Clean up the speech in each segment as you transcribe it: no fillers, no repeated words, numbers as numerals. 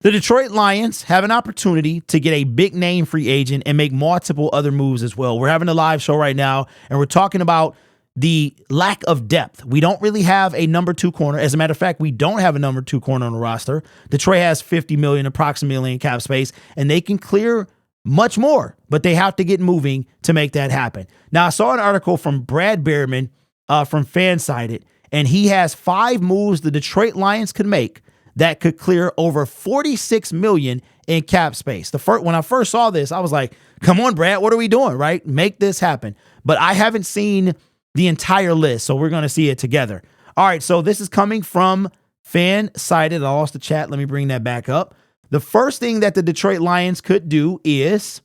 The Detroit Lions have an opportunity to get a big name free agent and make multiple other moves as well. We're having a live show right now, and we're talking about the lack of depth. We don't really have a number 2 corner. As a matter of fact, we don't have a number 2 corner on the roster. Detroit has $50 million approximately in cap space, and they can clear much more, but they have to get moving to make that happen. Now, I saw an article from Brad Behrman from Fansided, and he has 5 moves the Detroit Lions could make that could clear over $46 million in cap space. When I first saw this, I was like, come on, Brad, what are we doing, right? Make this happen. But I haven't seen the entire list, so we're going to see it together. All right, so this is coming from Fansided. I lost the chat. Let me bring that back up. The first thing that the Detroit Lions could do is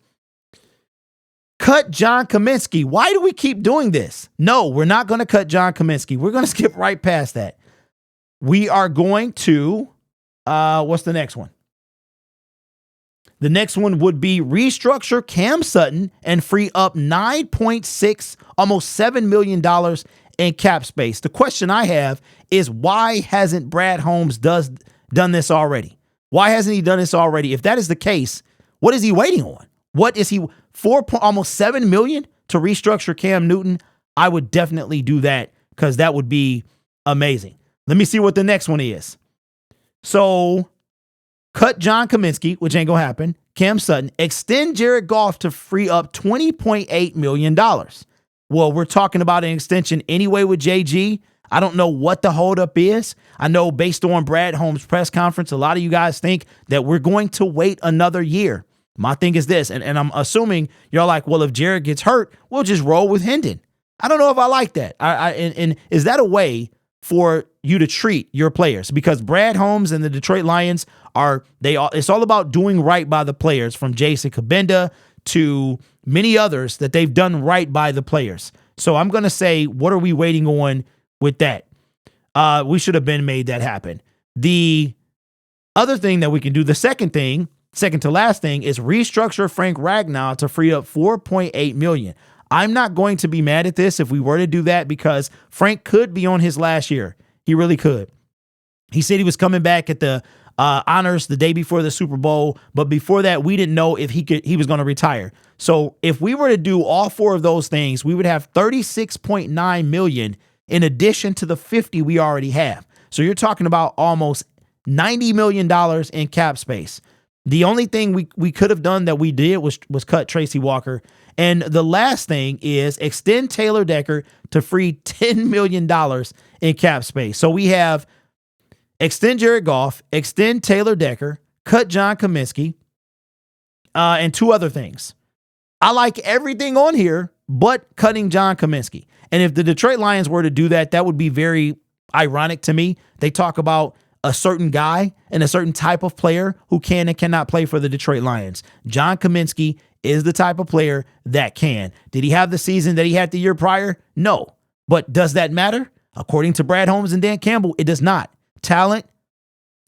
cut John Kaminsky. Why do we keep doing this? No, we're not going to cut John Kaminsky. We're going to skip right past that. We are going to, what's the next one? The next one would be restructure Cam Sutton and free up $9.6, almost $7 million in cap space. The question I have is, why hasn't Brad Holmes done this already? Why hasn't he done this already? If that is the case, what is he waiting on? What is he, almost $7 million to restructure Cam Newton? I would definitely do that because that would be amazing. Let me see what the next one is. So, cut John Kaminsky, which ain't going to happen. Cam Sutton. Extend Jared Goff to free up $20.8 million. Well, we're talking about an extension anyway with JG. I don't know what the holdup is. I know based on Brad Holmes' press conference, a lot of you guys think that we're going to wait another year. My thing is this, and I'm assuming you're like, well, if Jared gets hurt, we'll just roll with Hendon. I don't know if I like that. And is that a way for you to treat your players? Because Brad Holmes and the Detroit Lions it's all about doing right by the players, from Jason Kabenda to many others that they've done right by the players. So I'm going to say, what are we waiting on with that? We should have been made that happen. The other thing that we can do, the second to last thing, is restructure Frank Ragnow to free up $4.8 million. I'm not going to be mad at this if we were to do that, because Frank could be on his last year. He really could. He said he was coming back at the honors the day before the Super Bowl, but before that, we didn't know if he was going to retire. So if we were to do all 4 of those things, we would have $36.9 million in addition to the 50 we already have. So you're talking about almost $90 million in cap space. The only thing we could have done that we did was cut Tracy Walker. And the last thing is extend Taylor Decker to free $10 million in cap space. So we have extend Jared Goff, extend Taylor Decker, cut John Kaminsky, and 2 other things. I like everything on here but cutting John Kaminsky. And if the Detroit Lions were to do that, that would be very ironic to me. They talk about a certain guy and a certain type of player who can and cannot play for the Detroit Lions. John Kaminsky is the type of player that can. Did he have the season that he had the year prior? No. But does that matter? According to Brad Holmes and Dan Campbell, it does not. Talent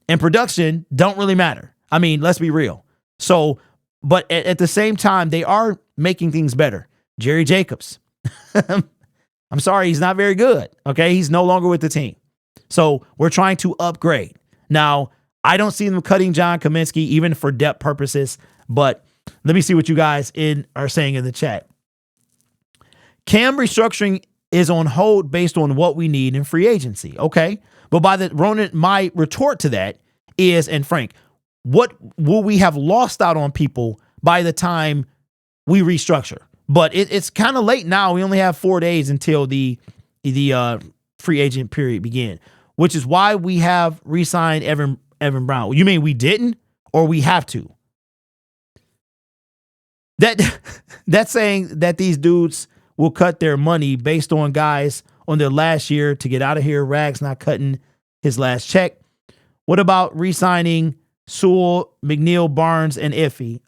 and production don't really matter. I mean, let's be real. So, but at the same time, they are making things better. Jerry Jacobs. I'm sorry, he's not very good. Okay, he's no longer with the team. So we're trying to upgrade. Now, I don't see them cutting John Kaminsky even for depth purposes, but let me see what you guys are saying in the chat. Cam restructuring is on hold based on what we need in free agency. Okay, but Ronan, my retort to that is, and Frank, what will we have lost out on people by the time we restructure? But it's kind of late now. We only have 4 days until the free agent period begin, which is why we have re-signed Evan Brown. You mean we didn't, or we have to? That's saying that these dudes will cut their money based on guys on their last year to get out of here. Rags not cutting his last check. What about re-signing Sewell, McNeil, Barnes, and Iffy?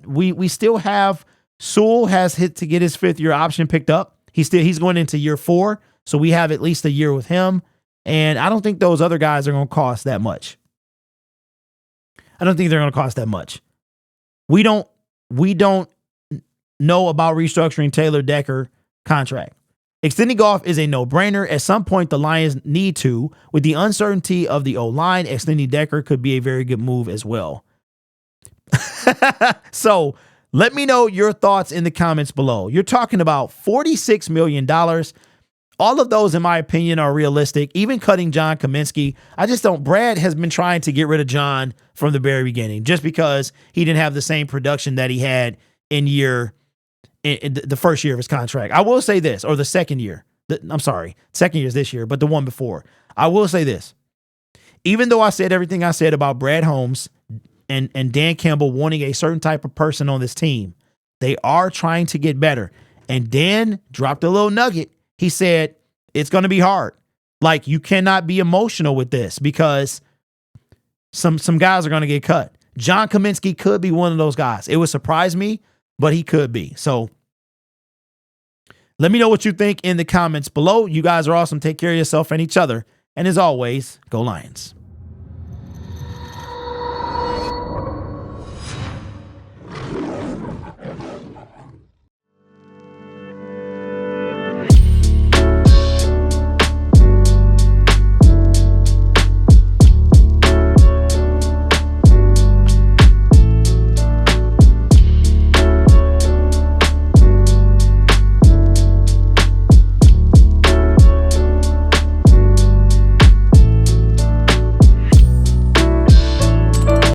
We still have Sewell has hit to get his 5th-year option picked up. He's going into year 4, so we have at least a year with him. And I don't think those other guys are going to cost that much. I don't think they're going to cost that much. We don't know about restructuring Taylor Decker contract. Extending Goff is a no-brainer. At some point, the Lions need to. With the uncertainty of the O-line, extending Decker could be a very good move as well. So let me know your thoughts in the comments below. You're talking about $46 million. All of those, in my opinion, are realistic. Even cutting John Kaminsky, I just don't. Brad has been trying to get rid of John from the very beginning just because he didn't have the same production that he had in the first year of his contract. I will say this, or the second year. I'm sorry, second year is this year, but the one before. I will say this. Even though I said everything I said about Brad Holmes and Dan Campbell wanting a certain type of person on this team, they are trying to get better. And Dan dropped a little nugget. He said, it's going to be hard. Like, you cannot be emotional with this because some guys are going to get cut. John Kaminsky could be one of those guys. It would surprise me, but he could be. So let me know what you think in the comments below. You guys are awesome. Take care of yourself and each other. And as always, go Lions.